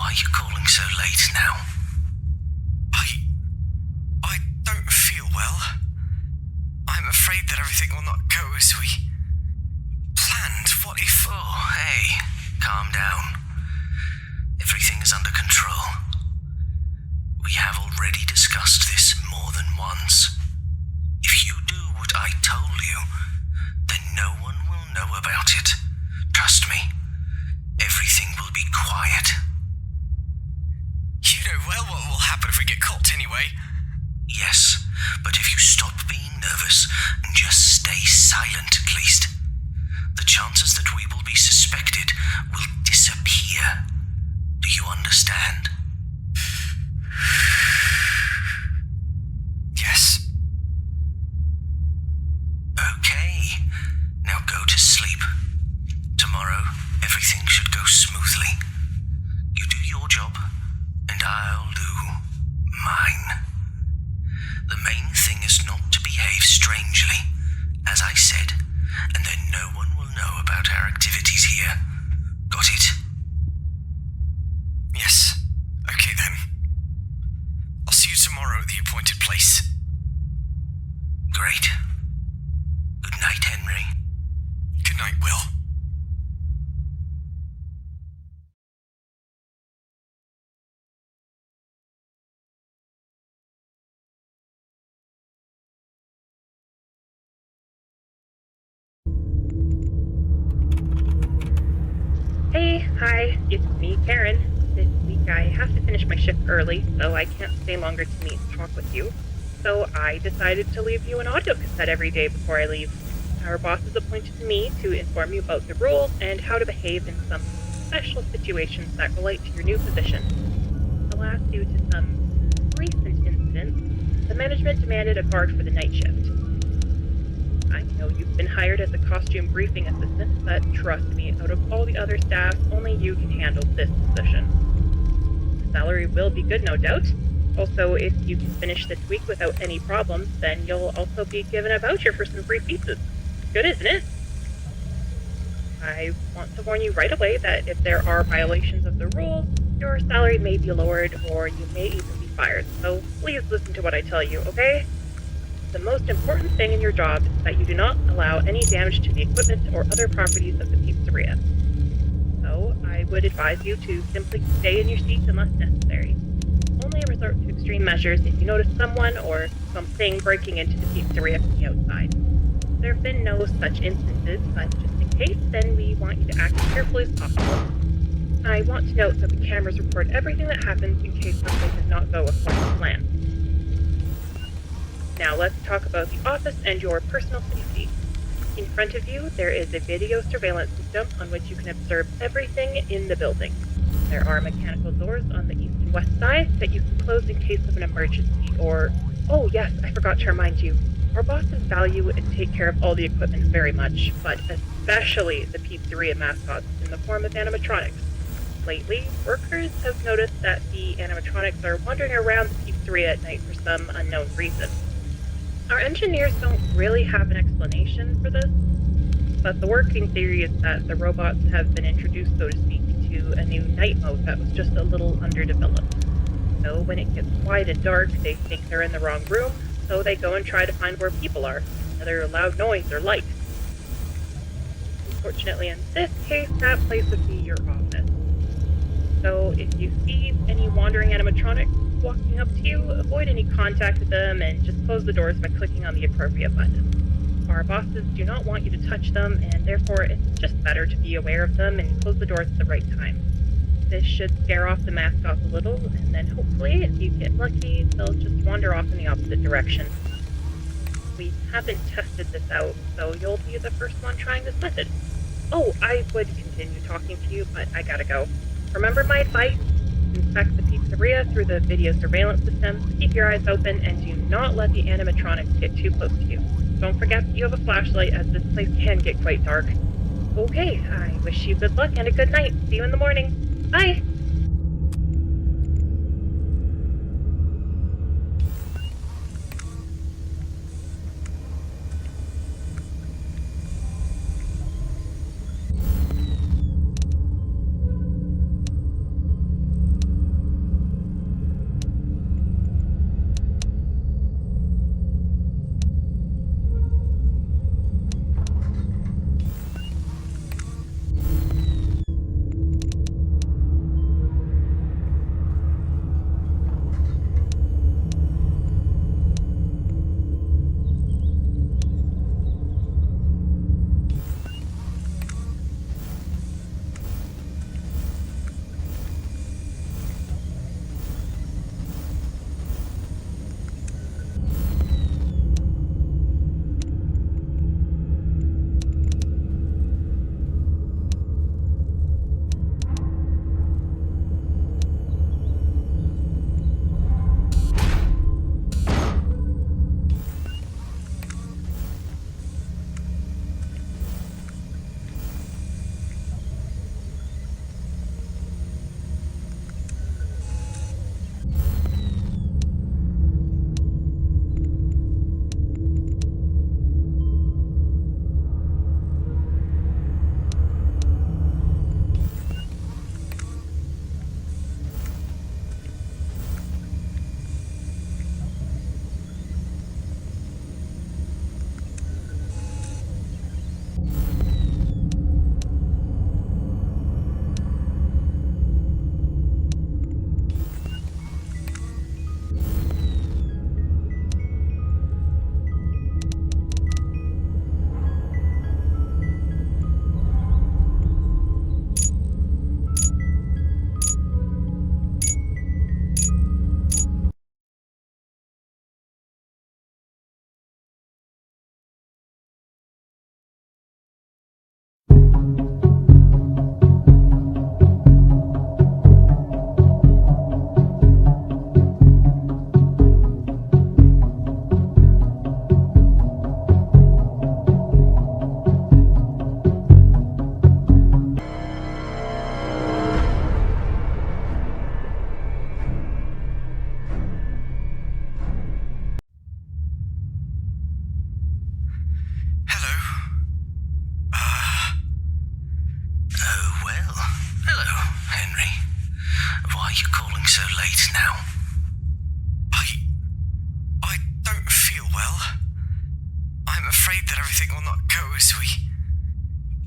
Why are you calling so late now? I don't feel well. I'm afraid that everything will not go as we planned. What if... Oh, hey, calm down. Everything is under control. We have already discussed this more than once. If you do what I told you, then no one will know about it. Trust me, everything will be quiet. You know well what will happen if we get caught anyway. Yes, but if you stop being nervous and just stay silent at least, the chances that we will be suspected will disappear. Do you understand? Yes. Okay, now go to sleep. Tomorrow, everything should go smoothly. You do your job, and I'll do mine. The main thing is not to behave strangely, as I said, and then no one will know about our activities here. Got it? Yes. Okay then. I'll see you tomorrow at the appointed place. Great. Good night, Henry. Good night, Will. Hi, it's me, Karen. This week I have to finish my shift early, so I can't stay longer to meet and talk with you. So I decided to leave you an audio cassette every day before I leave. Our boss has appointed me to inform you about the rules and how to behave in some special situations that relate to your new position. Alas, due to some recent incidents, the management demanded a guard for the night shift. I know you've been hired as a costume briefing assistant, but trust me, out of all the other staff, only you can handle this position. The salary will be good, no doubt. Also, if you can finish this week without any problems, then you'll also be given a voucher for some free pizzas. Good, isn't it? I want to warn you right away that if there are violations of the rules, your salary may be lowered or you may even be fired. So please listen to what I tell you, okay? The most important thing in your job is that you do not allow any damage to the equipment or other properties of the pizzeria. So, I would advise you to simply stay in your seat unless necessary. Only resort to extreme measures if you notice someone or something breaking into the pizzeria from the outside. There have been no such instances, but just in case, then we want you to act as carefully as possible. I want to note that the cameras record everything that happens in case something does not go according to plan. Now let's talk about the office and your personal safety. In front of you, there is a video surveillance system on which you can observe everything in the building. There are mechanical doors on the east and west side that you can close in case of an emergency or... Oh yes, I forgot to remind you. Our bosses value and take care of all the equipment very much, but especially the pizzeria mascots in the form of animatronics. Lately, workers have noticed that the animatronics are wandering around the pizzeria at night for some unknown reason. Our engineers don't really have an explanation for this, but the working theory is that the robots have been introduced, so to speak, to a new night mode that was just a little underdeveloped. So when it gets quiet and dark, they think they're in the wrong room, so they go and try to find where people are, whether loud noise or light. Unfortunately, in this case, that place would be your office. So if you see any wandering animatronics walking up to you, avoid any contact with them and just close the doors by clicking on the appropriate button. Our bosses do not want you to touch them, and therefore it's just better to be aware of them and close the doors at the right time. This should scare off the mascots a little, and then hopefully, if you get lucky, they'll just wander off in the opposite direction. We haven't tested this out, so you'll be the first one trying this method. Oh, I would continue talking to you, but I gotta go. Remember my advice? Inspect the pizzeria through the video surveillance system, keep your eyes open, and do not let the animatronics get too close to you. Don't forget that you have a flashlight, as this place can get quite dark. Okay, I wish you good luck and a good night. See you in the morning. Bye! Why are you calling so late now? I don't feel well. I'm afraid that everything will not go as we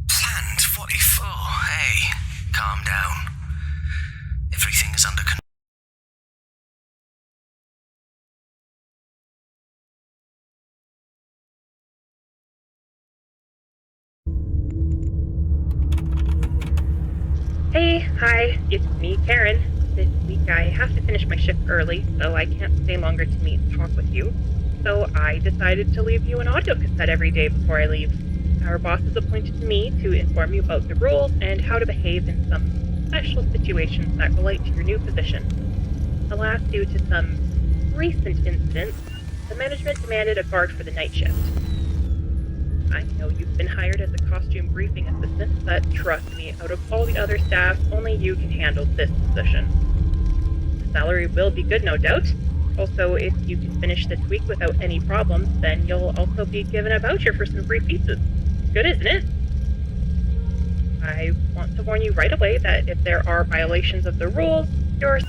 planned. What if... Oh, hey, calm down. Everything is under control. Hey, hi, it's me, Karen. This week I have to finish my shift early, so I can't stay longer to meet and talk with you. So I decided to leave you an audio cassette every day before I leave. Our boss has appointed me to inform you about the rules and how to behave in some special situations that relate to your new position. Alas, due to some recent incidents, the management demanded a guard for the night shift. I know you've been hired as a costume briefing assistant, but trust me, out of all the other staff, only you can handle this position. The salary will be good, no doubt. Also, if you can finish this week without any problems, then you'll also be given a voucher for some free pizzas. Good, isn't it? I want to warn you right away that if there are violations of the rules, you're...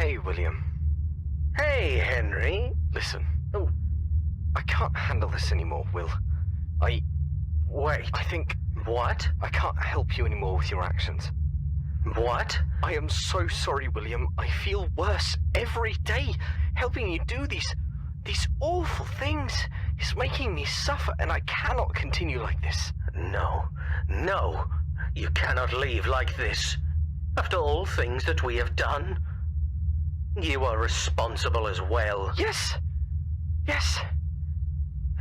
Hey, William. Hey, Henry. Listen, Oh, I can't handle this anymore, Will. wait. I think What? I can't help you anymore with your actions. What? I am so sorry, William. I feel worse every day. Helping you do these awful things is making me suffer, and I cannot continue like this. No. You cannot leave like this. After all things that we have done, you are responsible as well. Yes.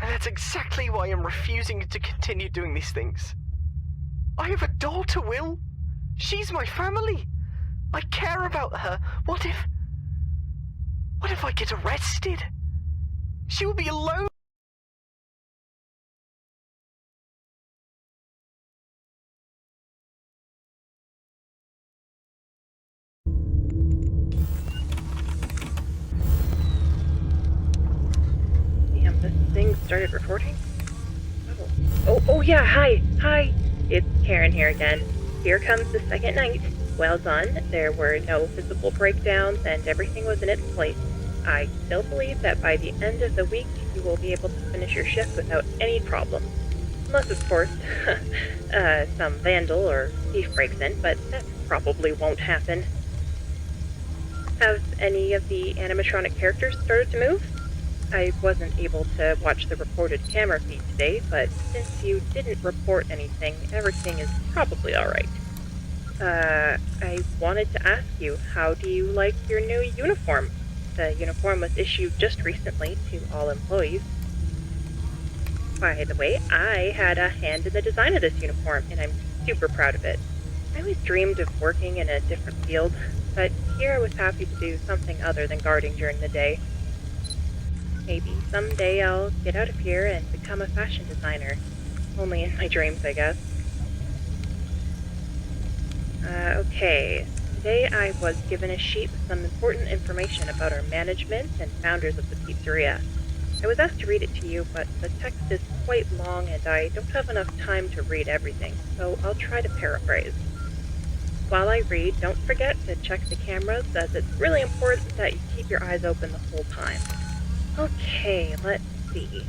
And that's exactly why I'm refusing to continue doing these things. I have a daughter, Will. She's my family. I care about her. What if I get arrested? She will be alone. Damn, this thing started recording? Oh yeah, hi. It's Karen here again. Here comes the second night. Well done. There were no physical breakdowns and everything was in its place. I still believe that by the end of the week, you will be able to finish your shift without any problem. Unless, of course, some vandal or thief breaks in, but that probably won't happen. Have any of the animatronic characters started to move? I wasn't able to watch the recorded camera feed today, but since you didn't report anything, everything is probably alright. I wanted to ask you, how do you like your new uniform? The uniform was issued just recently to all employees. By the way, I had a hand in the design of this uniform, and I'm super proud of it. I always dreamed of working in a different field, but here I was happy to do something other than guarding during the day. Maybe someday I'll get out of here and become a fashion designer. Only in my dreams, I guess. Okay. Today I was given a sheet with some important information about our management and founders of the pizzeria. I was asked to read it to you, but the text is quite long and I don't have enough time to read everything, so I'll try to paraphrase. While I read, don't forget to check the cameras, as it's really important that you keep your eyes open the whole time. Okay, let's see.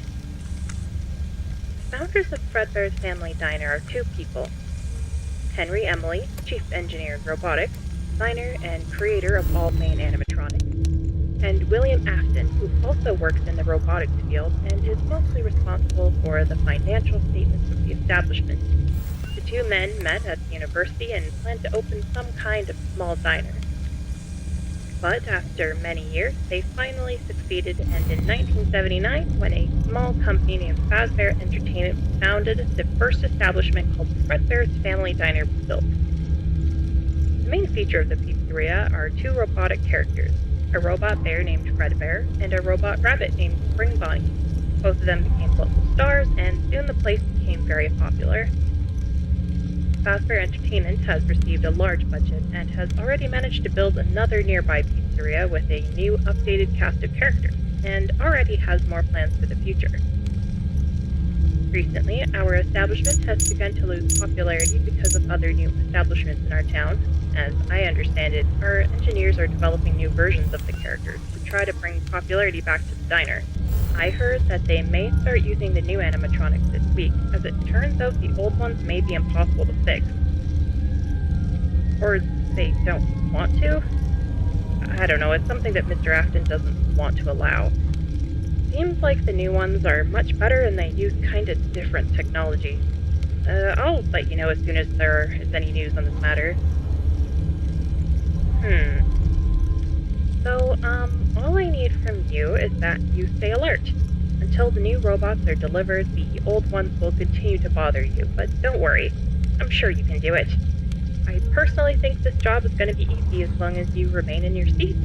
The founders of Fredbear's Family Diner are two people. Henry Emily, Chief Engineer of Robotics, designer and creator of all main animatronics, and William Afton, who also works in the robotics field and is mostly responsible for the financial statements of the establishment. The two men met at the university and planned to open some kind of small diner. But after many years, they finally succeeded, and in 1979, when a small company named Fazbear Entertainment was founded, the first establishment called Fredbear's Family Diner was built. The main feature of the pizzeria are two robotic characters, a robot bear named Fredbear and a robot rabbit named Spring Bonnie. Both of them became local stars, and soon the place became very popular. Fazbear Entertainment has received a large budget and has already managed to build another nearby pizzeria with a new, updated cast of characters, and already has more plans for the future. Recently, our establishment has begun to lose popularity because of other new establishments in our town. As I understand it, our engineers are developing new versions of the characters to try to bring popularity back to the diner. I heard that they may start using the new animatronics this week, as it turns out the old ones may be impossible to fix. Or they don't want to? I don't know, it's something that Mr. Afton doesn't want to allow. Seems like the new ones are much better and they use kinda different technology. I'll let you know as soon as there is any news on this matter. So, all I need from you is that you stay alert. Until the new robots are delivered, the old ones will continue to bother you, but don't worry. I'm sure you can do it. I personally think this job is going to be easy as long as you remain in your seat.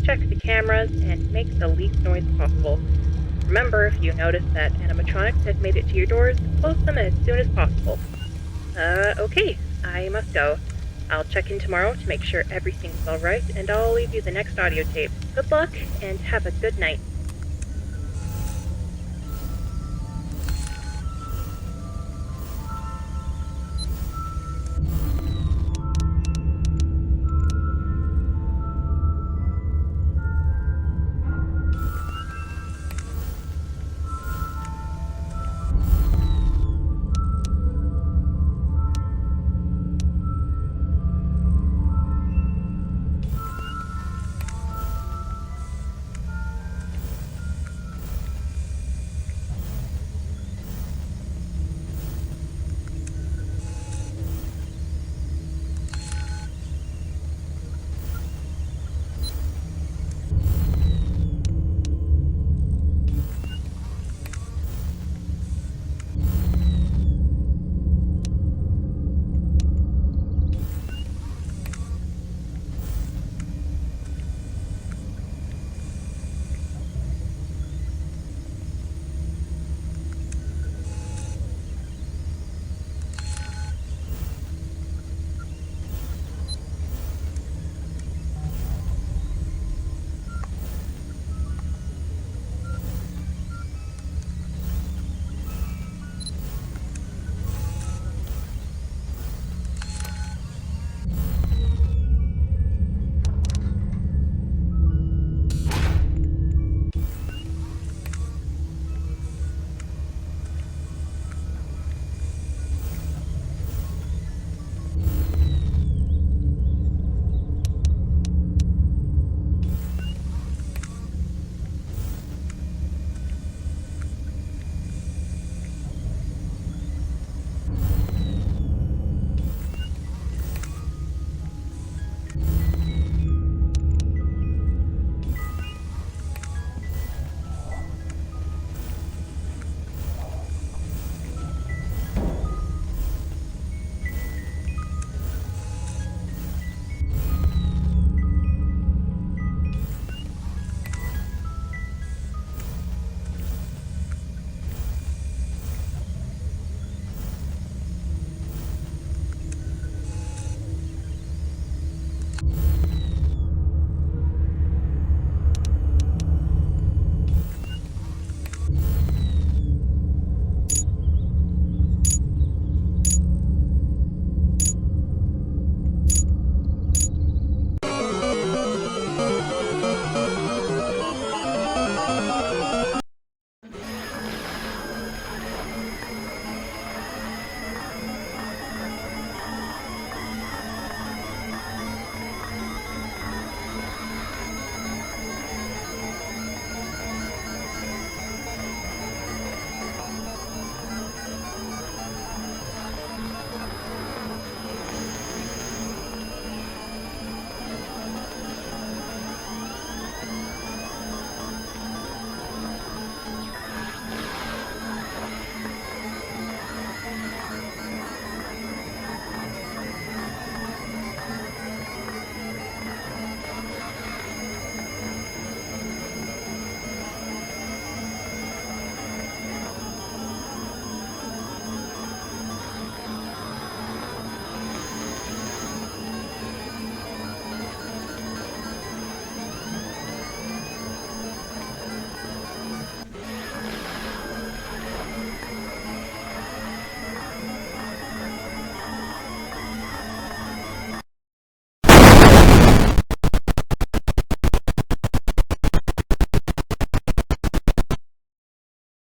Check the cameras and make the least noise possible. Remember, if you notice that animatronics have made it to your doors, close them as soon as possible. Okay, I must go. I'll check in tomorrow to make sure everything's alright, and I'll leave you the next audio tape. Good luck, and have a good night.